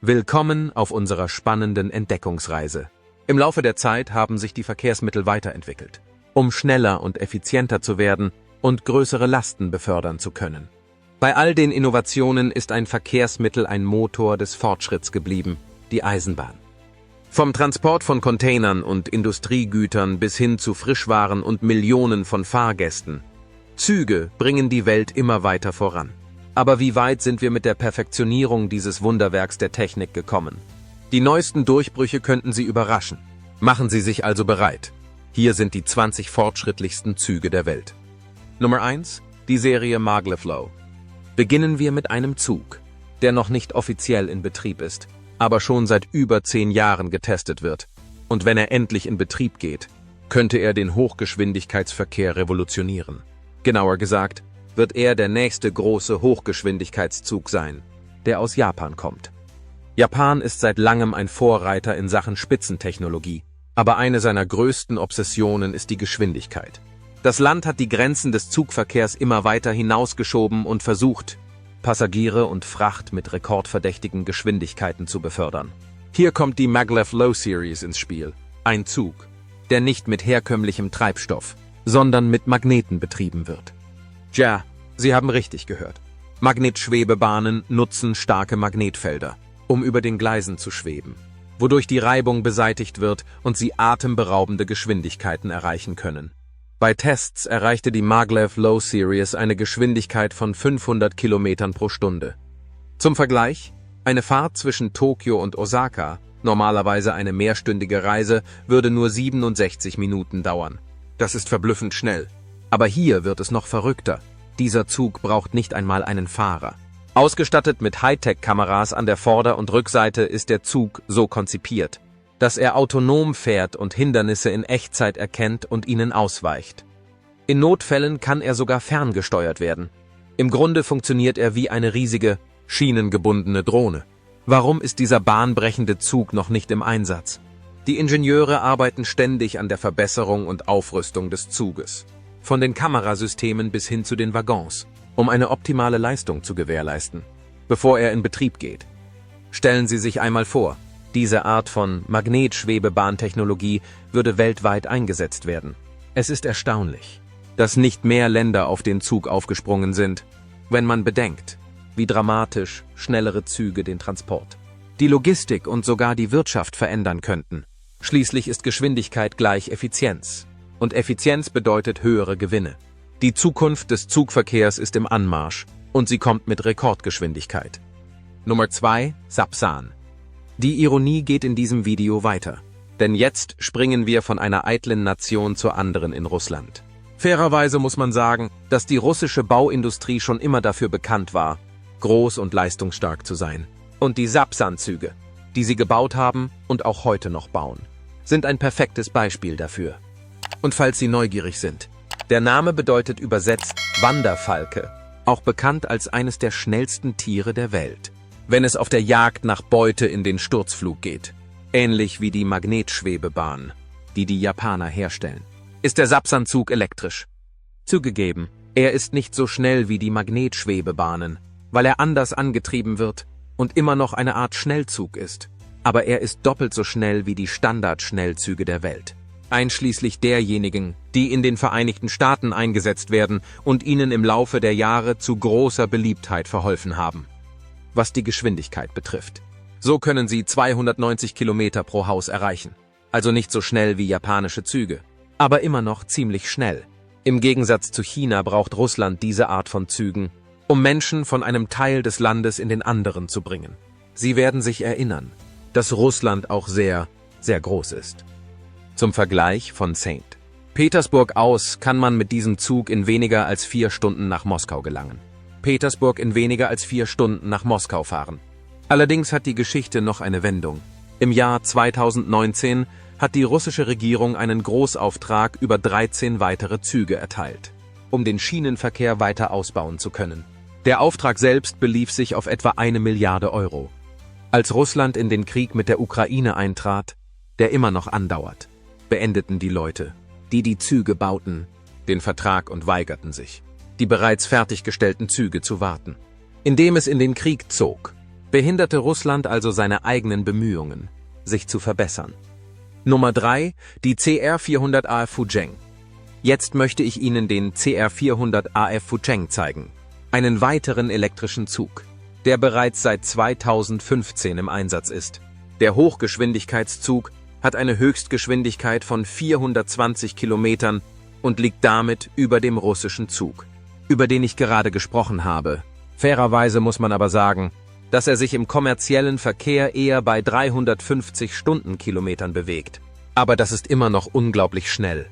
Willkommen auf unserer spannenden Entdeckungsreise. Im Laufe der Zeit haben sich die Verkehrsmittel weiterentwickelt, um schneller und effizienter zu werden und größere Lasten befördern zu können. Bei all den Innovationen ist ein Verkehrsmittel ein Motor des Fortschritts geblieben, die Eisenbahn. Vom Transport von Containern und Industriegütern bis hin zu Frischwaren und Millionen von Fahrgästen. Züge bringen die Welt immer weiter voran. Aber wie weit sind wir mit der Perfektionierung dieses Wunderwerks der Technik gekommen? Die neuesten Durchbrüche könnten Sie überraschen. Machen Sie sich also bereit. Hier sind die 20 fortschrittlichsten Züge der Welt. Nummer 1. Die Serie Maglaflow. Beginnen wir mit einem Zug, der noch nicht offiziell in Betrieb ist, aber schon seit über 10 Jahren getestet wird. Und wenn er endlich in Betrieb geht, könnte er den Hochgeschwindigkeitsverkehr revolutionieren. Genauer gesagt, wird er der nächste große Hochgeschwindigkeitszug sein, der aus Japan kommt. Japan ist seit langem ein Vorreiter in Sachen Spitzentechnologie, aber eine seiner größten Obsessionen ist die Geschwindigkeit. Das Land hat die Grenzen des Zugverkehrs immer weiter hinausgeschoben und versucht, Passagiere und Fracht mit rekordverdächtigen Geschwindigkeiten zu befördern. Hier kommt die Maglev Series ins Spiel, ein Zug, der nicht mit herkömmlichem Treibstoff, sondern mit Magneten betrieben wird. Ja, Sie haben richtig gehört. Magnetschwebebahnen nutzen starke Magnetfelder, um über den Gleisen zu schweben, wodurch die Reibung beseitigt wird und sie atemberaubende Geschwindigkeiten erreichen können. Bei Tests erreichte die Maglev Series eine Geschwindigkeit von 500 Kilometern pro Stunde. Zum Vergleich, eine Fahrt zwischen Tokio und Osaka, normalerweise eine mehrstündige Reise, würde nur 67 Minuten dauern. Das ist verblüffend schnell. Aber hier wird es noch verrückter. Dieser Zug braucht nicht einmal einen Fahrer. Ausgestattet mit Hightech-Kameras an der Vorder- und Rückseite ist der Zug so konzipiert, dass er autonom fährt und Hindernisse in Echtzeit erkennt und ihnen ausweicht. In Notfällen kann er sogar ferngesteuert werden. Im Grunde funktioniert er wie eine riesige, schienengebundene Drohne. Warum ist dieser bahnbrechende Zug noch nicht im Einsatz? Die Ingenieure arbeiten ständig an der Verbesserung und Aufrüstung des Zuges. Von den Kamerasystemen bis hin zu den Waggons, um eine optimale Leistung zu gewährleisten, bevor er in Betrieb geht. Stellen Sie sich einmal vor, diese Art von Magnetschwebebahntechnologie würde weltweit eingesetzt werden. Es ist erstaunlich, dass nicht mehr Länder auf den Zug aufgesprungen sind, wenn man bedenkt, wie dramatisch schnellere Züge den Transport, die Logistik und sogar die Wirtschaft verändern könnten. Schließlich ist Geschwindigkeit gleich Effizienz. Und Effizienz bedeutet höhere Gewinne. Die Zukunft des Zugverkehrs ist im Anmarsch und sie kommt mit Rekordgeschwindigkeit. Nummer 2. Sapsan. Die Ironie geht in diesem Video weiter, denn jetzt springen wir von einer eitlen Nation zur anderen in Russland. Fairerweise muss man sagen, dass die russische Bauindustrie schon immer dafür bekannt war, groß und leistungsstark zu sein. Und die Sapsan-Züge, die sie gebaut haben und auch heute noch bauen, sind ein perfektes Beispiel dafür. Und falls Sie neugierig sind, der Name bedeutet übersetzt Wanderfalke, auch bekannt als eines der schnellsten Tiere der Welt, wenn es auf der Jagd nach Beute in den Sturzflug geht. Ähnlich wie die Magnetschwebebahn, die die Japaner herstellen, ist der Sapsan-Zug elektrisch. Zugegeben, er ist nicht so schnell wie die Magnetschwebebahnen, weil er anders angetrieben wird und immer noch eine Art Schnellzug ist. Aber er ist doppelt so schnell wie die Standardschnellzüge der Welt. Einschließlich derjenigen, die in den Vereinigten Staaten eingesetzt werden und ihnen im Laufe der Jahre zu großer Beliebtheit verholfen haben. Was die Geschwindigkeit betrifft. So können sie 290 Kilometer pro Haus erreichen. Also nicht so schnell wie japanische Züge, aber immer noch ziemlich schnell. Im Gegensatz zu China braucht Russland diese Art von Zügen, um Menschen von einem Teil des Landes in den anderen zu bringen. Sie werden sich erinnern, dass Russland auch sehr, sehr groß ist. Zum Vergleich von St. Petersburg aus kann man mit diesem Zug in weniger als 4 Stunden nach Moskau gelangen. Petersburg in weniger als 4 Stunden nach Moskau fahren. Allerdings hat die Geschichte noch eine Wendung. Im Jahr 2019 hat die russische Regierung einen Großauftrag über 13 weitere Züge erteilt, um den Schienenverkehr weiter ausbauen zu können. Der Auftrag selbst belief sich auf etwa 1 Milliarde Euro. Als Russland in den Krieg mit der Ukraine eintrat, der immer noch andauert, beendeten die Leute, die die Züge bauten, den Vertrag und weigerten sich, die bereits fertiggestellten Züge zu warten. Indem es in den Krieg zog, behinderte Russland also seine eigenen Bemühungen, sich zu verbessern. Nummer 3, die CR-400 AF Fuzheng. Jetzt möchte ich Ihnen den CR-400 AF Fuzheng zeigen, einen weiteren elektrischen Zug, der bereits seit 2015 im Einsatz ist. Der Hochgeschwindigkeitszug hat eine Höchstgeschwindigkeit von 420 Kilometern und liegt damit über dem russischen Zug, über den ich gerade gesprochen habe. Fairerweise muss man aber sagen, dass er sich im kommerziellen Verkehr eher bei 350 Stundenkilometern bewegt. Aber das ist immer noch unglaublich schnell.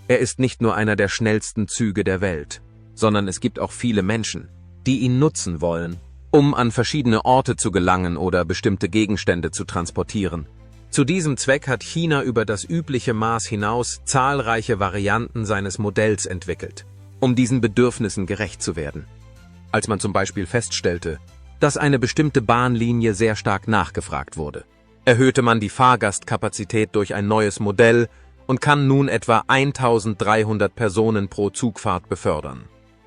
Er ist nicht nur einer der schnellsten Züge der Welt, sondern es gibt auch viele Menschen, die ihn nutzen wollen, um an verschiedene Orte zu gelangen oder bestimmte Gegenstände zu transportieren. Zu diesem Zweck hat China über das übliche Maß hinaus zahlreiche Varianten seines Modells entwickelt, um diesen Bedürfnissen gerecht zu werden. Als man zum Beispiel feststellte, dass eine bestimmte Bahnlinie sehr stark nachgefragt wurde, erhöhte man die Fahrgastkapazität durch ein neues Modell und kann nun etwa 1300 Personen pro Zugfahrt befördern.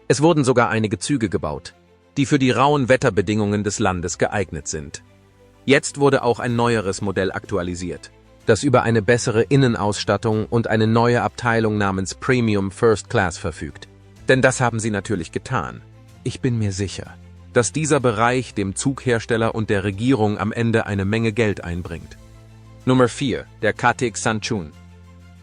Es wurden sogar einige Züge gebaut, die für die rauen Wetterbedingungen des Landes geeignet sind. Jetzt wurde auch ein neueres Modell aktualisiert, das über eine bessere Innenausstattung und eine neue Abteilung namens Premium First Class verfügt. Denn das haben sie natürlich getan. Ich bin mir sicher, dass dieser Bereich dem Zughersteller und der Regierung am Ende eine Menge Geld einbringt. Nummer 4, der KTX Sanchun.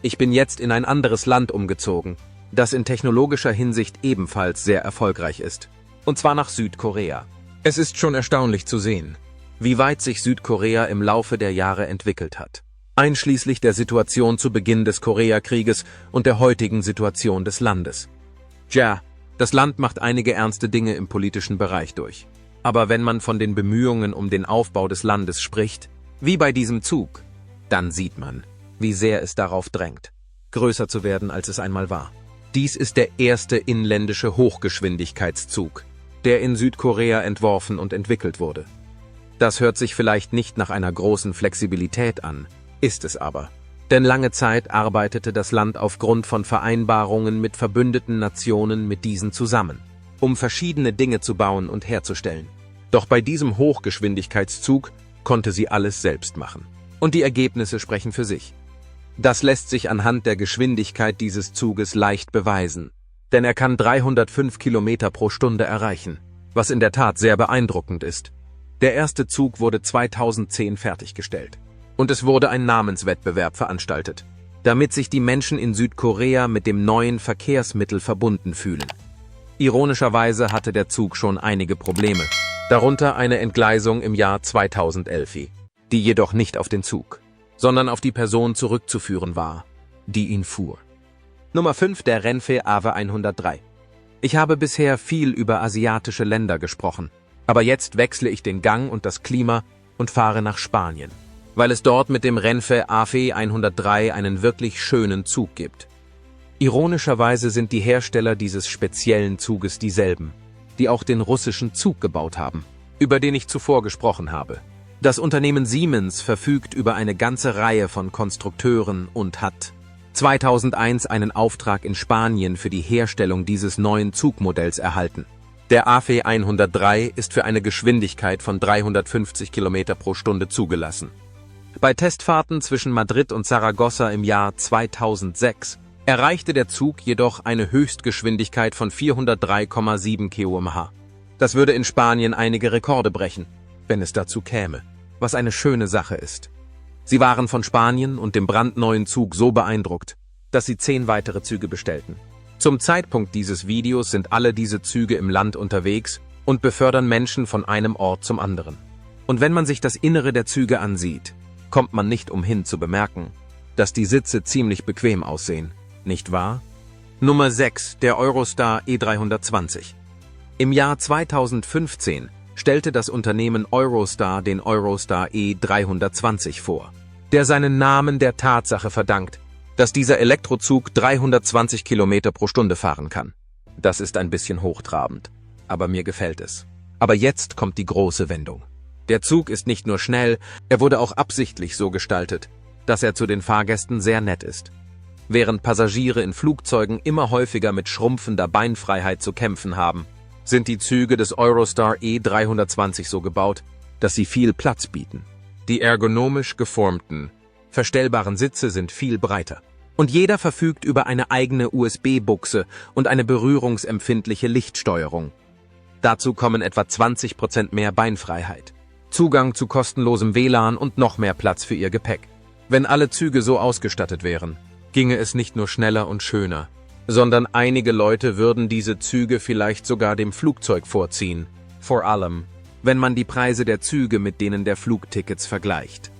Ich bin jetzt in ein anderes Land umgezogen, das in technologischer Hinsicht ebenfalls sehr erfolgreich ist. Und zwar nach Südkorea. Es ist schon erstaunlich zu sehen, wie weit sich Südkorea im Laufe der Jahre entwickelt hat. Einschließlich der Situation zu Beginn des Koreakrieges und der heutigen Situation des Landes. Tja, das Land macht einige ernste Dinge im politischen Bereich durch. Aber wenn man von den Bemühungen um den Aufbau des Landes spricht, wie bei diesem Zug, dann sieht man, wie sehr es darauf drängt, größer zu werden, als es einmal war. Dies ist der erste inländische Hochgeschwindigkeitszug, der in Südkorea entworfen und entwickelt wurde. Das hört sich vielleicht nicht nach einer großen Flexibilität an, ist es aber. Denn lange Zeit arbeitete das Land aufgrund von Vereinbarungen mit verbündeten Nationen mit diesen zusammen, um verschiedene Dinge zu bauen und herzustellen. Doch bei diesem Hochgeschwindigkeitszug konnte sie alles selbst machen. Und die Ergebnisse sprechen für sich. Das lässt sich anhand der Geschwindigkeit dieses Zuges leicht beweisen, denn er kann 305 Kilometer pro Stunde erreichen, was in der Tat sehr beeindruckend ist. Der erste Zug wurde 2010 fertiggestellt. Und es wurde ein Namenswettbewerb veranstaltet, damit sich die Menschen in Südkorea mit dem neuen Verkehrsmittel verbunden fühlen. Ironischerweise hatte der Zug schon einige Probleme, darunter eine Entgleisung im Jahr 2011, die jedoch nicht auf den Zug, sondern auf die Person zurückzuführen war, die ihn fuhr. Nummer 5, der Renfe AWE 103. Ich habe bisher viel über asiatische Länder gesprochen, aber jetzt wechsle ich den Gang und das Klima und fahre nach Spanien, weil es dort mit dem Renfe AWE 103 einen wirklich schönen Zug gibt. Ironischerweise sind die Hersteller dieses speziellen Zuges dieselben, die auch den russischen Zug gebaut haben, über den ich zuvor gesprochen habe. Das Unternehmen Siemens verfügt über eine ganze Reihe von Konstrukteuren und hat 2001 einen Auftrag in Spanien für die Herstellung dieses neuen Zugmodells erhalten. Der AWE 103 ist für eine Geschwindigkeit von 350 Kilometer pro Stunde zugelassen. Bei Testfahrten zwischen Madrid und Saragossa im Jahr 2006 erreichte der Zug jedoch eine Höchstgeschwindigkeit von 403,7 km/h. Das würde in Spanien einige Rekorde brechen, wenn es dazu käme, was eine schöne Sache ist. Sie waren von Spanien und dem brandneuen Zug so beeindruckt, dass sie 10 weitere Züge bestellten. Zum Zeitpunkt dieses Videos sind alle diese Züge im Land unterwegs und befördern Menschen von einem Ort zum anderen. Und wenn man sich das Innere der Züge ansieht, kommt man nicht umhin zu bemerken, dass die Sitze ziemlich bequem aussehen, nicht wahr? Nummer 6, der Eurostar E320. Im Jahr 2015 stellte das Unternehmen Eurostar den Eurostar E320 vor, der seinen Namen der Tatsache verdankt, dass dieser Elektrozug 320 Kilometer pro Stunde fahren kann. Das ist ein bisschen hochtrabend, aber mir gefällt es. Aber jetzt kommt die große Wendung. Der Zug ist nicht nur schnell, er wurde auch absichtlich so gestaltet, dass er zu den Fahrgästen sehr nett ist. Während Passagiere in Flugzeugen immer häufiger mit schrumpfender Beinfreiheit zu kämpfen haben, sind die Züge des Eurostar E320 so gebaut, dass sie viel Platz bieten. Die ergonomisch geformten, verstellbaren Sitze sind viel breiter. Und jeder verfügt über eine eigene USB-Buchse und eine berührungsempfindliche Lichtsteuerung. Dazu kommen etwa 20% mehr Beinfreiheit, Zugang zu kostenlosem WLAN und noch mehr Platz für Ihr Gepäck. Wenn alle Züge so ausgestattet wären, ginge es nicht nur schneller und schöner, sondern einige Leute würden diese Züge vielleicht sogar dem Flugzeug vorziehen. Vor allem, wenn man die Preise der Züge mit denen der Flugtickets vergleicht.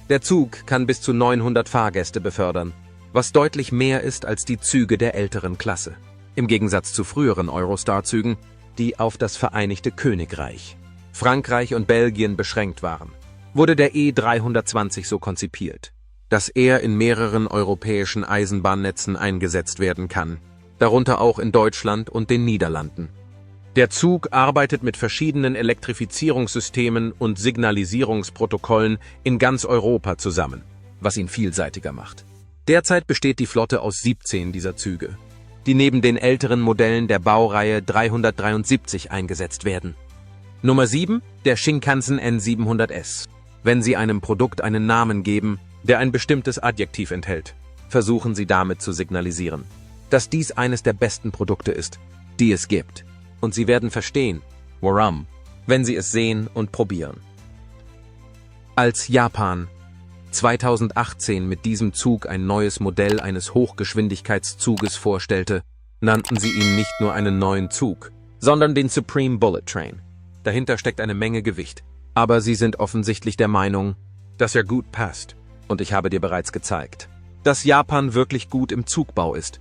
Der Zug kann bis zu 900 Fahrgäste befördern, was deutlich mehr ist als die Züge der älteren Klasse. Im Gegensatz zu früheren Eurostar-Zügen, die auf das Vereinigte Königreich, Frankreich und Belgien beschränkt waren, wurde der E320 so konzipiert, dass er in mehreren europäischen Eisenbahnnetzen eingesetzt werden kann, darunter auch in Deutschland und den Niederlanden. Der Zug arbeitet mit verschiedenen Elektrifizierungssystemen und Signalisierungsprotokollen in ganz Europa zusammen, was ihn vielseitiger macht. Derzeit besteht die Flotte aus 17 dieser Züge, die neben den älteren Modellen der Baureihe 373 eingesetzt werden. Nummer 7, der Shinkansen N700S. Wenn Sie einem Produkt einen Namen geben, der ein bestimmtes Adjektiv enthält, versuchen Sie damit zu signalisieren, dass dies eines der besten Produkte ist, die es gibt. Und Sie werden verstehen, warum, wenn Sie es sehen und probieren. Als Japan 2018 mit diesem Zug ein neues Modell eines Hochgeschwindigkeitszuges vorstellte, nannten sie ihn nicht nur einen neuen Zug, sondern den Supreme Bullet Train. Dahinter steckt eine Menge Gewicht, aber sie sind offensichtlich der Meinung, dass er gut passt. Und ich habe dir bereits gezeigt, dass Japan wirklich gut im Zugbau ist.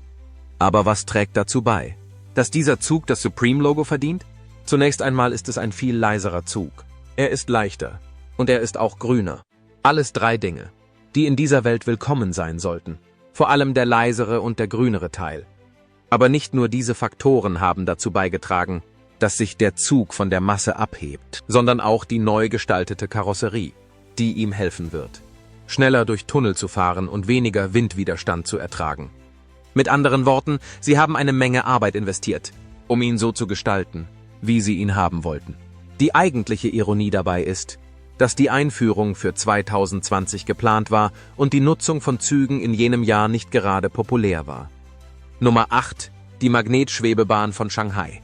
Aber was trägt dazu bei, dass dieser Zug das Supreme-Logo verdient? Zunächst einmal ist es ein viel leiserer Zug. Er ist leichter und er ist auch grüner. Alles 3 Dinge, die in dieser Welt willkommen sein sollten. Vor allem der leisere und der grünere Teil. Aber nicht nur diese Faktoren haben dazu beigetragen, dass sich der Zug von der Masse abhebt, sondern auch die neu gestaltete Karosserie, die ihm helfen wird, schneller durch Tunnel zu fahren und weniger Windwiderstand zu ertragen. Mit anderen Worten, sie haben eine Menge Arbeit investiert, um ihn so zu gestalten, wie sie ihn haben wollten. Die eigentliche Ironie dabei ist, dass die Einführung für 2020 geplant war und die Nutzung von Zügen in jenem Jahr nicht gerade populär war. Nummer 8, die Magnetschwebebahn von Shanghai.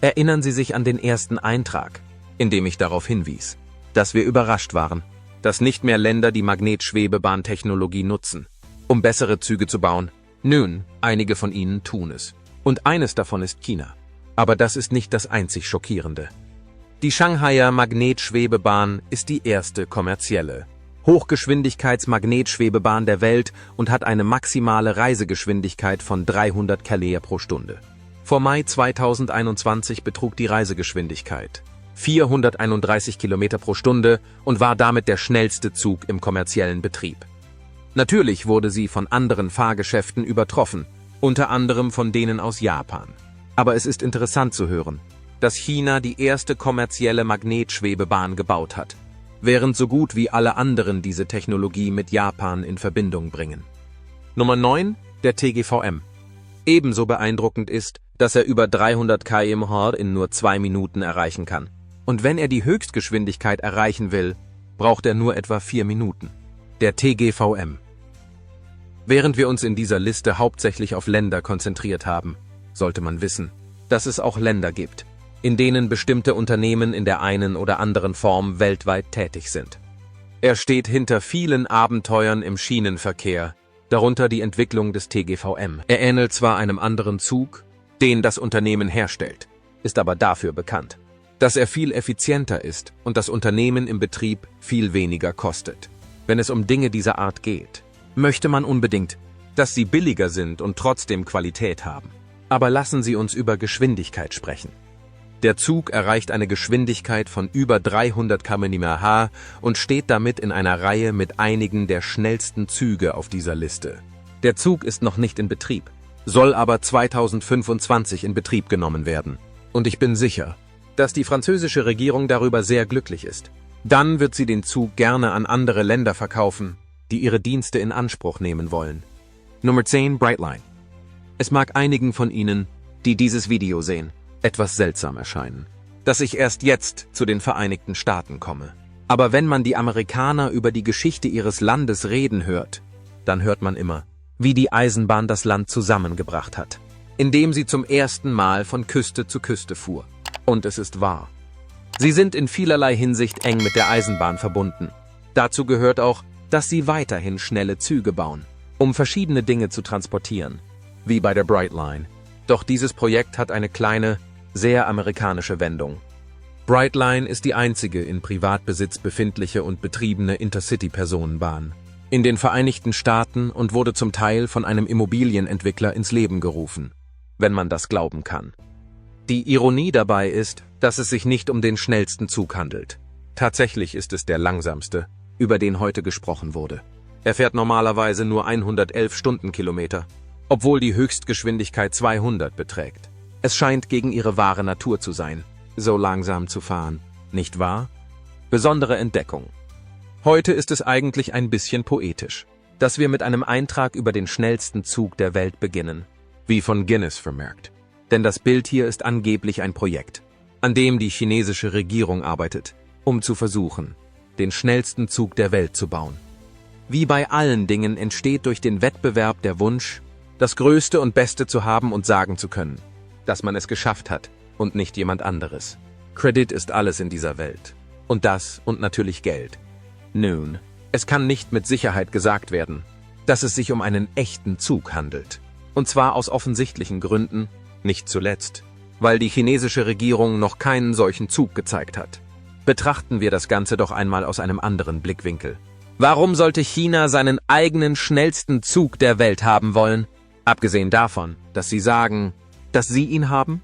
Erinnern Sie sich an den ersten Eintrag, in dem ich darauf hinwies, dass wir überrascht waren, dass nicht mehr Länder die Magnetschwebebahntechnologie nutzen, um bessere Züge zu bauen. Nun, einige von ihnen tun es. Und eines davon ist China. Aber das ist nicht das einzig Schockierende. Die Shanghaier Magnetschwebebahn ist die erste kommerzielle Hochgeschwindigkeitsmagnetschwebebahn der Welt und hat eine maximale Reisegeschwindigkeit von 300 km pro Stunde. Vor Mai 2021 betrug die Reisegeschwindigkeit 431 km pro Stunde und war damit der schnellste Zug im kommerziellen Betrieb. Natürlich wurde sie von anderen Fahrgeschäften übertroffen, unter anderem von denen aus Japan. Aber es ist interessant zu hören, dass China die erste kommerzielle Magnetschwebebahn gebaut hat, während so gut wie alle anderen diese Technologie mit Japan in Verbindung bringen. Nummer 9, der TGVM. Ebenso beeindruckend ist, dass er über 300 km/h in nur 2 Minuten erreichen kann. Und wenn er die Höchstgeschwindigkeit erreichen will, braucht er nur etwa 4 Minuten. Der TGVM. Während wir uns in dieser Liste hauptsächlich auf Länder konzentriert haben, sollte man wissen, dass es auch Länder gibt, in denen bestimmte Unternehmen in der einen oder anderen Form weltweit tätig sind. Er steht hinter vielen Abenteuern im Schienenverkehr, darunter die Entwicklung des TGVM. Er ähnelt zwar einem anderen Zug, den das Unternehmen herstellt, ist aber dafür bekannt, dass er viel effizienter ist und das Unternehmen im Betrieb viel weniger kostet. Wenn es um Dinge dieser Art geht, möchte man unbedingt, dass sie billiger sind und trotzdem Qualität haben. Aber lassen Sie uns über Geschwindigkeit sprechen. Der Zug erreicht eine Geschwindigkeit von über 300 km/h und steht damit in einer Reihe mit einigen der schnellsten Züge auf dieser Liste. Der Zug ist noch nicht in Betrieb, soll aber 2025 in Betrieb genommen werden. Und ich bin sicher, dass die französische Regierung darüber sehr glücklich ist. Dann wird sie den Zug gerne an andere Länder verkaufen, die ihre Dienste in Anspruch nehmen wollen. Nummer 10, Brightline. Es mag einigen von Ihnen, die dieses Video sehen, etwas seltsam erscheinen, dass ich erst jetzt zu den Vereinigten Staaten komme. Aber wenn man die Amerikaner über die Geschichte ihres Landes reden hört, dann hört man immer, wie die Eisenbahn das Land zusammengebracht hat, indem sie zum ersten Mal von Küste zu Küste fuhr. Und es ist wahr. Sie sind in vielerlei Hinsicht eng mit der Eisenbahn verbunden. Dazu gehört auch, dass sie weiterhin schnelle Züge bauen, um verschiedene Dinge zu transportieren, wie bei der Brightline. Doch dieses Projekt hat eine kleine, sehr amerikanische Wendung. Brightline ist die einzige in Privatbesitz befindliche und betriebene Intercity-Personenbahn in den Vereinigten Staaten und wurde zum Teil von einem Immobilienentwickler ins Leben gerufen, wenn man das glauben kann. Die Ironie dabei ist, dass es sich nicht um den schnellsten Zug handelt. Tatsächlich ist es der langsamste, über den heute gesprochen wurde. Er fährt normalerweise nur 111 Stundenkilometer, obwohl die Höchstgeschwindigkeit 200 beträgt. Es scheint gegen ihre wahre Natur zu sein, so langsam zu fahren, nicht wahr? Besondere Entdeckung. Heute ist es eigentlich ein bisschen poetisch, dass wir mit einem Eintrag über den schnellsten Zug der Welt beginnen, wie von Guinness vermerkt. Denn das Bild hier ist angeblich ein Projekt, an dem die chinesische Regierung arbeitet, um zu versuchen, den schnellsten Zug der Welt zu bauen. Wie bei allen Dingen entsteht durch den Wettbewerb der Wunsch, das Größte und Beste zu haben und sagen zu können, dass man es geschafft hat und nicht jemand anderes. Kredit ist alles in dieser Welt. Und das und natürlich Geld. Nun, es kann nicht mit Sicherheit gesagt werden, dass es sich um einen echten Zug handelt. Und zwar aus offensichtlichen Gründen, nicht zuletzt, weil die chinesische Regierung noch keinen solchen Zug gezeigt hat. Betrachten wir das Ganze doch einmal aus einem anderen Blickwinkel. Warum sollte China seinen eigenen schnellsten Zug der Welt haben wollen? Abgesehen davon, dass sie sagen, dass sie ihn haben?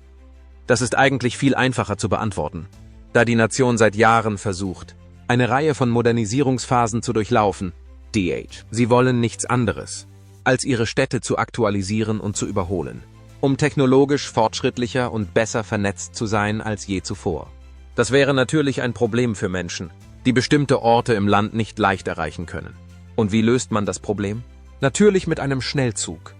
Das ist eigentlich viel einfacher zu beantworten, da die Nation seit Jahren versucht, eine Reihe von Modernisierungsphasen zu durchlaufen. Sie wollen nichts anderes, als ihre Städte zu aktualisieren und zu überholen, um technologisch fortschrittlicher und besser vernetzt zu sein als je zuvor. Das wäre natürlich ein Problem für Menschen, die bestimmte Orte im Land nicht leicht erreichen können. Und wie löst man das Problem? Natürlich mit einem Schnellzug.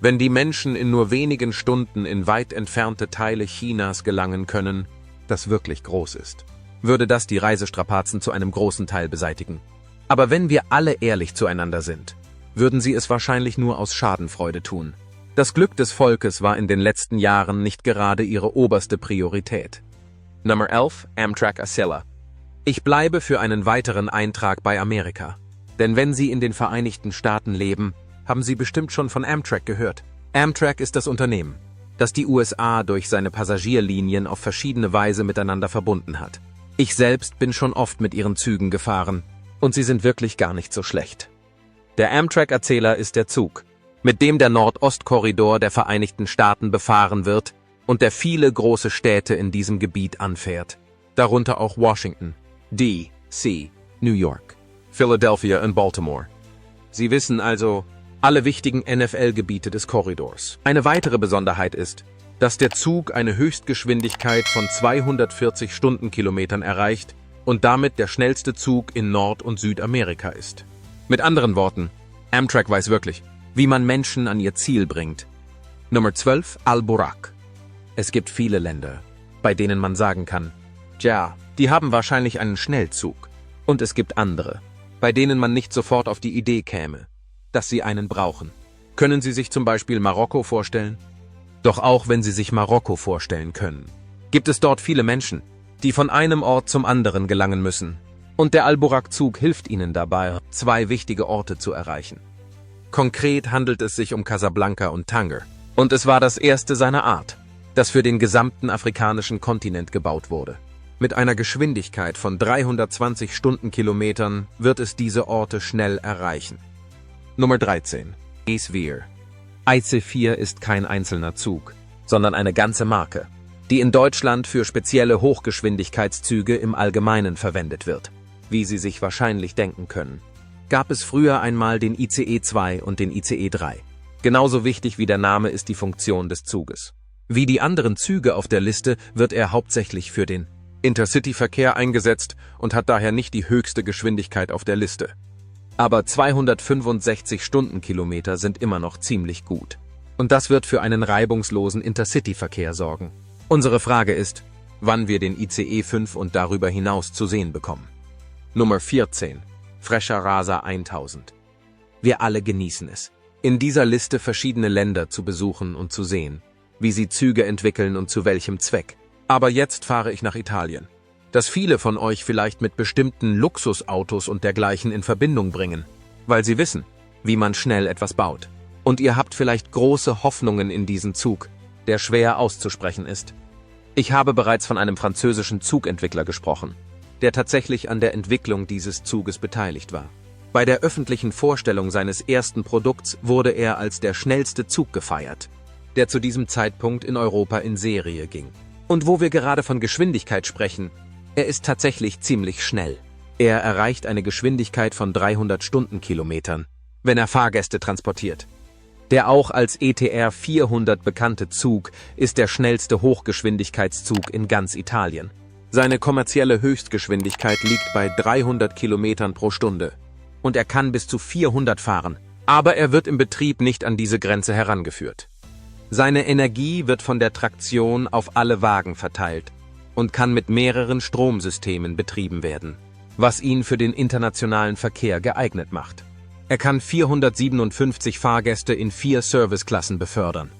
Wenn die Menschen in nur wenigen Stunden in weit entfernte Teile Chinas gelangen können, das wirklich groß ist, würde das die Reisestrapazen zu einem großen Teil beseitigen. Aber wenn wir alle ehrlich zueinander sind, würden sie es wahrscheinlich nur aus Schadenfreude tun. Das Glück des Volkes war in den letzten Jahren nicht gerade ihre oberste Priorität. Nummer 11, Amtrak Acela. Ich bleibe für einen weiteren Eintrag bei Amerika. Denn wenn Sie in den Vereinigten Staaten leben, haben Sie bestimmt schon von Amtrak gehört. Amtrak ist das Unternehmen, das die USA durch seine Passagierlinien auf verschiedene Weise miteinander verbunden hat. Ich selbst bin schon oft mit ihren Zügen gefahren und sie sind wirklich gar nicht so schlecht. Der Amtrak Acela ist der Zug, mit dem der Nordost-Korridor der Vereinigten Staaten befahren wird und der viele große Städte in diesem Gebiet anfährt, darunter auch Washington, D.C., New York, Philadelphia und Baltimore. Sie wissen also, alle wichtigen NFL-Gebiete des Korridors. Eine weitere Besonderheit ist, dass der Zug eine Höchstgeschwindigkeit von 240 Stundenkilometern erreicht und damit der schnellste Zug in Nord- und Südamerika ist. Mit anderen Worten, Amtrak weiß wirklich, wie man Menschen an ihr Ziel bringt. Nummer 12, Al-Buraq. Es gibt viele Länder, bei denen man sagen kann, ja, die haben wahrscheinlich einen Schnellzug. Und es gibt andere, bei denen man nicht sofort auf die Idee käme, dass sie einen brauchen. Können Sie sich zum Beispiel Marokko vorstellen? Doch auch wenn Sie sich Marokko vorstellen können, gibt es dort viele Menschen, die von einem Ort zum anderen gelangen müssen. Und der Al-Buraq-Zug hilft ihnen dabei, zwei wichtige Orte zu erreichen. Konkret handelt es sich um Casablanca und Tanger. Und es war das erste seiner Art, das für den gesamten afrikanischen Kontinent gebaut wurde. Mit einer Geschwindigkeit von 320 Stundenkilometern wird es diese Orte schnell erreichen. Nummer 13. IC4. IC4 ist kein einzelner Zug, sondern eine ganze Marke, die in Deutschland für spezielle Hochgeschwindigkeitszüge im Allgemeinen verwendet wird. Wie Sie sich wahrscheinlich denken können, gab es früher einmal den ICE 2 und den ICE 3. Genauso wichtig wie der Name ist die Funktion des Zuges. Wie die anderen Züge auf der Liste wird er hauptsächlich für den Intercity-Verkehr eingesetzt und hat daher nicht die höchste Geschwindigkeit auf der Liste. Aber 265 Stundenkilometer sind immer noch ziemlich gut. Und das wird für einen reibungslosen Intercity-Verkehr sorgen. Unsere Frage ist, wann wir den ICE 5 und darüber hinaus zu sehen bekommen. Nummer 14. Fresher Rasa 1000. Wir alle genießen es, in dieser Liste verschiedene Länder zu besuchen und zu sehen, wie sie Züge entwickeln und zu welchem Zweck. Aber jetzt fahre ich nach Italien, das viele von euch vielleicht mit bestimmten Luxusautos und dergleichen in Verbindung bringen, weil sie wissen, wie man schnell etwas baut. Und ihr habt vielleicht große Hoffnungen in diesen Zug, der schwer auszusprechen ist. Ich habe bereits von einem französischen Zugentwickler gesprochen, der tatsächlich an der Entwicklung dieses Zuges beteiligt war. Bei der öffentlichen Vorstellung seines ersten Produkts wurde er als der schnellste Zug gefeiert, der zu diesem Zeitpunkt in Europa in Serie ging. Und wo wir gerade von Geschwindigkeit sprechen, er ist tatsächlich ziemlich schnell. Er erreicht eine Geschwindigkeit von 300 Stundenkilometern, wenn er Fahrgäste transportiert. Der auch als ETR 400 bekannte Zug ist der schnellste Hochgeschwindigkeitszug in ganz Italien. Seine kommerzielle Höchstgeschwindigkeit liegt bei 300 Kilometern pro Stunde. Und er kann bis zu 400 fahren, aber er wird im Betrieb nicht an diese Grenze herangeführt. Seine Energie wird von der Traktion auf alle Wagen verteilt und kann mit mehreren Stromsystemen betrieben werden, was ihn für den internationalen Verkehr geeignet macht. Er kann 457 Fahrgäste in 4 Serviceklassen befördern.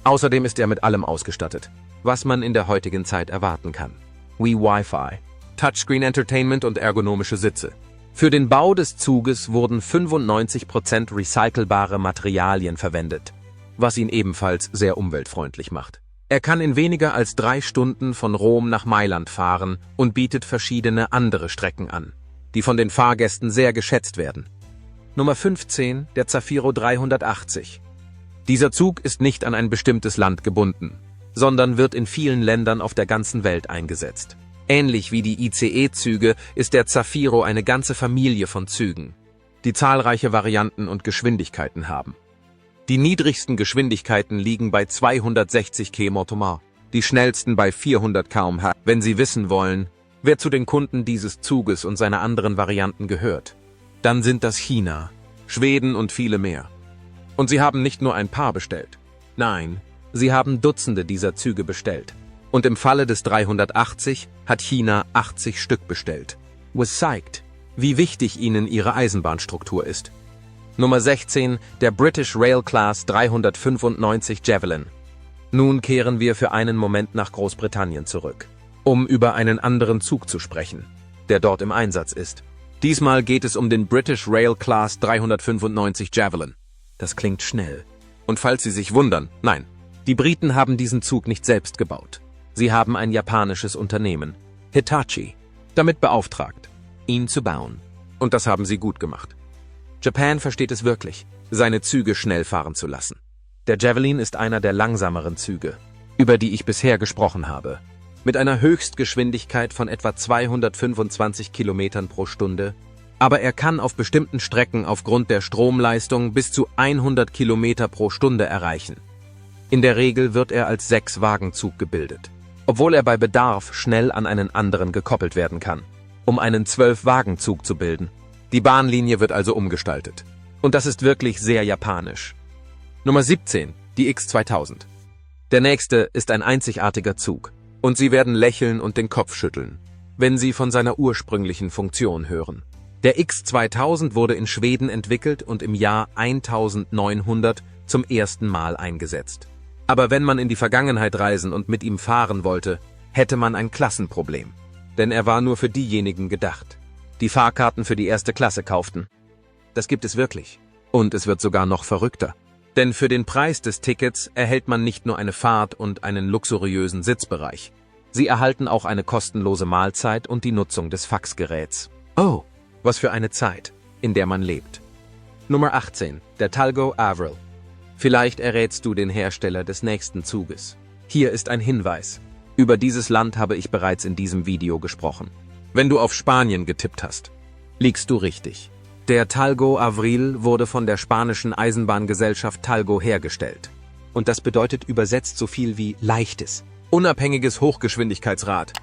Außerdem ist er mit allem ausgestattet, was man in der heutigen Zeit erwarten kann, wie Wi-Fi, Touchscreen Entertainment und ergonomische Sitze. Für den Bau des Zuges wurden 95% recycelbare Materialien verwendet, was ihn ebenfalls sehr umweltfreundlich macht. Er kann in weniger als 3 Stunden von Rom nach Mailand fahren und bietet verschiedene andere Strecken an, die von den Fahrgästen sehr geschätzt werden. Nummer 15, der Zafiro 380. Dieser Zug ist nicht an ein bestimmtes Land gebunden, sondern wird in vielen Ländern auf der ganzen Welt eingesetzt. Ähnlich wie die ICE-Züge ist der Zafiro eine ganze Familie von Zügen, die zahlreiche Varianten und Geschwindigkeiten haben. Die niedrigsten Geschwindigkeiten liegen bei 260 km/h, die schnellsten bei 400 km/h. Wenn Sie wissen wollen, wer zu den Kunden dieses Zuges und seiner anderen Varianten gehört, dann sind das China, Schweden und viele mehr. Und sie haben nicht nur ein paar bestellt. Nein, sie haben Dutzende dieser Züge bestellt. Und im Falle des 380 hat China 80 Stück bestellt. Was zeigt, wie wichtig ihnen ihre Eisenbahnstruktur ist. Nummer 16, der British Rail Class 395 Javelin. Nun kehren wir für einen Moment nach Großbritannien zurück, um über einen anderen Zug zu sprechen, der dort im Einsatz ist. Diesmal geht es um den British Rail Class 395 Javelin. Das klingt schnell. Und falls Sie sich wundern, nein, die Briten haben diesen Zug nicht selbst gebaut. Sie haben ein japanisches Unternehmen, Hitachi, damit beauftragt, ihn zu bauen. Und das haben sie gut gemacht. Japan versteht es wirklich, seine Züge schnell fahren zu lassen. Der Javelin ist einer der langsameren Züge, über die ich bisher gesprochen habe. Mit einer Höchstgeschwindigkeit von etwa 225 Kilometern pro Stunde, aber er kann auf bestimmten Strecken aufgrund der Stromleistung bis zu 100 Kilometer pro Stunde erreichen. In der Regel wird er als 6-Wagenzug gebildet, obwohl er bei Bedarf schnell an einen anderen gekoppelt werden kann, um einen 12-Wagenzug zu bilden. Die Bahnlinie wird also umgestaltet. Und das ist wirklich sehr japanisch. Nummer 17, die X2000. Der nächste ist ein einzigartiger Zug. Und Sie werden lächeln und den Kopf schütteln, wenn Sie von seiner ursprünglichen Funktion hören. Der X2000 wurde in Schweden entwickelt und im Jahr 1900 zum ersten Mal eingesetzt. Aber wenn man in die Vergangenheit reisen und mit ihm fahren wollte, hätte man ein Klassenproblem. Denn er war nur für diejenigen gedacht, die Fahrkarten für die erste Klasse kauften. Das gibt es wirklich. Und es wird sogar noch verrückter. Denn für den Preis des Tickets erhält man nicht nur eine Fahrt und einen luxuriösen Sitzbereich. Sie erhalten auch eine kostenlose Mahlzeit und die Nutzung des Faxgeräts. Oh, was für eine Zeit, in der man lebt. Nummer 18, der Talgo Avril. Vielleicht errätst du den Hersteller des nächsten Zuges. Hier ist ein Hinweis. Über dieses Land habe ich bereits in diesem Video gesprochen. Wenn du auf Spanien getippt hast, liegst du richtig. Der Talgo Avril wurde von der spanischen Eisenbahngesellschaft Talgo hergestellt. Und das bedeutet übersetzt so viel wie leichtes, unabhängiges Hochgeschwindigkeitsrad.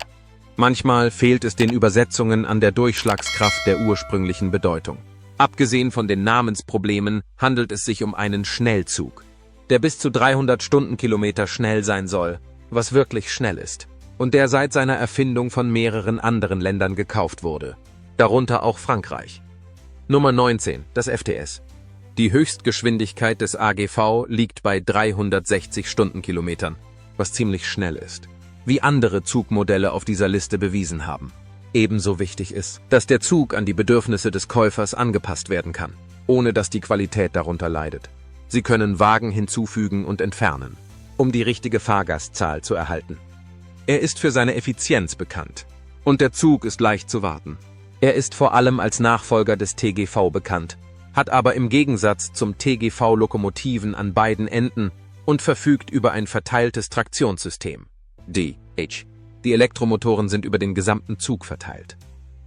Manchmal fehlt es den Übersetzungen an der Durchschlagskraft der ursprünglichen Bedeutung. Abgesehen von den Namensproblemen handelt es sich um einen Schnellzug, der bis zu 300 Stundenkilometer schnell sein soll, was wirklich schnell ist. und der seit seiner Erfindung von mehreren anderen Ländern gekauft wurde, darunter auch Frankreich. Nummer 19, das FTS. Die Höchstgeschwindigkeit des AGV liegt bei 360 Stundenkilometern, was ziemlich schnell ist, wie andere Zugmodelle auf dieser Liste bewiesen haben. Ebenso wichtig ist, dass der Zug an die Bedürfnisse des Käufers angepasst werden kann, ohne dass die Qualität darunter leidet. Sie können Wagen hinzufügen und entfernen, um die richtige Fahrgastzahl zu erhalten. Er ist für seine Effizienz bekannt und der Zug ist leicht zu warten. Er ist vor allem als Nachfolger des TGV bekannt, hat aber im Gegensatz zum TGV Lokomotiven an beiden Enden und verfügt über ein verteiltes Traktionssystem, DH. Die Elektromotoren sind über den gesamten Zug verteilt.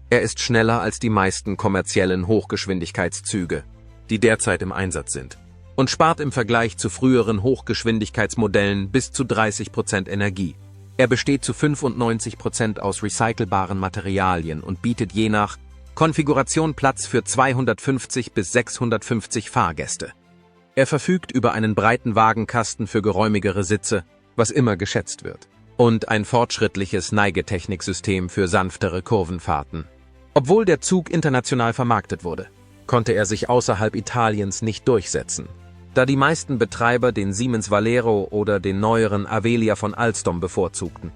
Er ist schneller als die meisten kommerziellen Hochgeschwindigkeitszüge, die derzeit im Einsatz sind, und spart im Vergleich zu früheren Hochgeschwindigkeitsmodellen bis zu 30% Energie. Er besteht zu 95% aus recycelbaren Materialien und bietet je nach Konfiguration Platz für 250 bis 650 Fahrgäste. Er verfügt über einen breiten Wagenkasten für geräumigere Sitze, was immer geschätzt wird, und ein fortschrittliches Neigetechniksystem für sanftere Kurvenfahrten. Obwohl der Zug international vermarktet wurde, konnte er sich außerhalb Italiens nicht durchsetzen, da die meisten Betreiber den Siemens Valero oder den neueren Avelia von Alstom bevorzugten.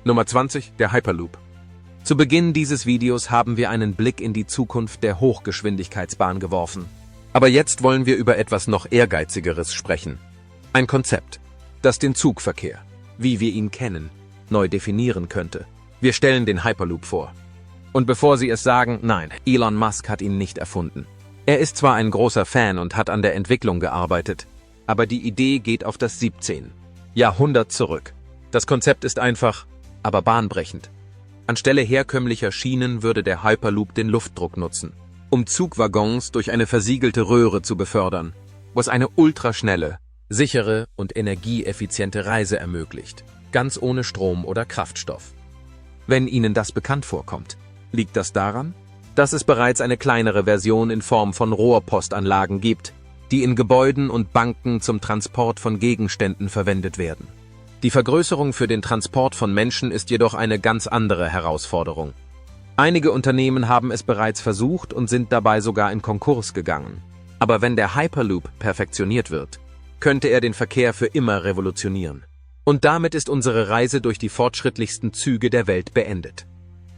Nummer 20, der Hyperloop. Zu Beginn dieses Videos haben wir einen Blick in die Zukunft der Hochgeschwindigkeitsbahn geworfen. Aber jetzt wollen wir über etwas noch Ehrgeizigeres sprechen. Ein Konzept, das den Zugverkehr, wie wir ihn kennen, neu definieren könnte. Wir stellen den Hyperloop vor. Und bevor Sie es sagen, nein, Elon Musk hat ihn nicht erfunden. Er ist zwar ein großer Fan und hat an der Entwicklung gearbeitet, aber die Idee geht auf das 17. Jahrhundert zurück. Das Konzept ist einfach, aber bahnbrechend. Anstelle herkömmlicher Schienen würde der Hyperloop den Luftdruck nutzen, um Zugwaggons durch eine versiegelte Röhre zu befördern, was eine ultraschnelle, sichere und energieeffiziente Reise ermöglicht, ganz ohne Strom oder Kraftstoff. Wenn Ihnen das bekannt vorkommt, liegt das daran, dass es bereits eine kleinere Version in Form von Rohrpostanlagen gibt, die in Gebäuden und Banken zum Transport von Gegenständen verwendet werden. Die Vergrößerung für den Transport von Menschen ist jedoch eine ganz andere Herausforderung. Einige Unternehmen haben es bereits versucht und sind dabei sogar in Konkurs gegangen. Aber wenn der Hyperloop perfektioniert wird, könnte er den Verkehr für immer revolutionieren. Und damit ist unsere Reise durch die fortschrittlichsten Züge der Welt beendet.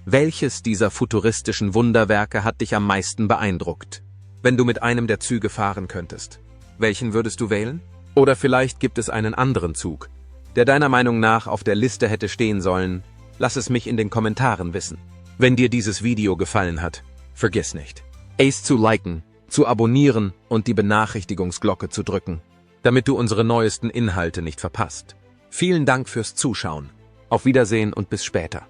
Welches dieser futuristischen Wunderwerke hat dich am meisten beeindruckt? Wenn du mit einem der Züge fahren könntest, welchen würdest du wählen? Oder vielleicht gibt es einen anderen Zug, der deiner Meinung nach auf der Liste hätte stehen sollen? Lass es mich in den Kommentaren wissen. Wenn dir dieses Video gefallen hat, vergiss nicht, es zu liken, zu abonnieren und die Benachrichtigungsglocke zu drücken, damit du unsere neuesten Inhalte nicht verpasst. Vielen Dank fürs Zuschauen. Auf Wiedersehen und bis später.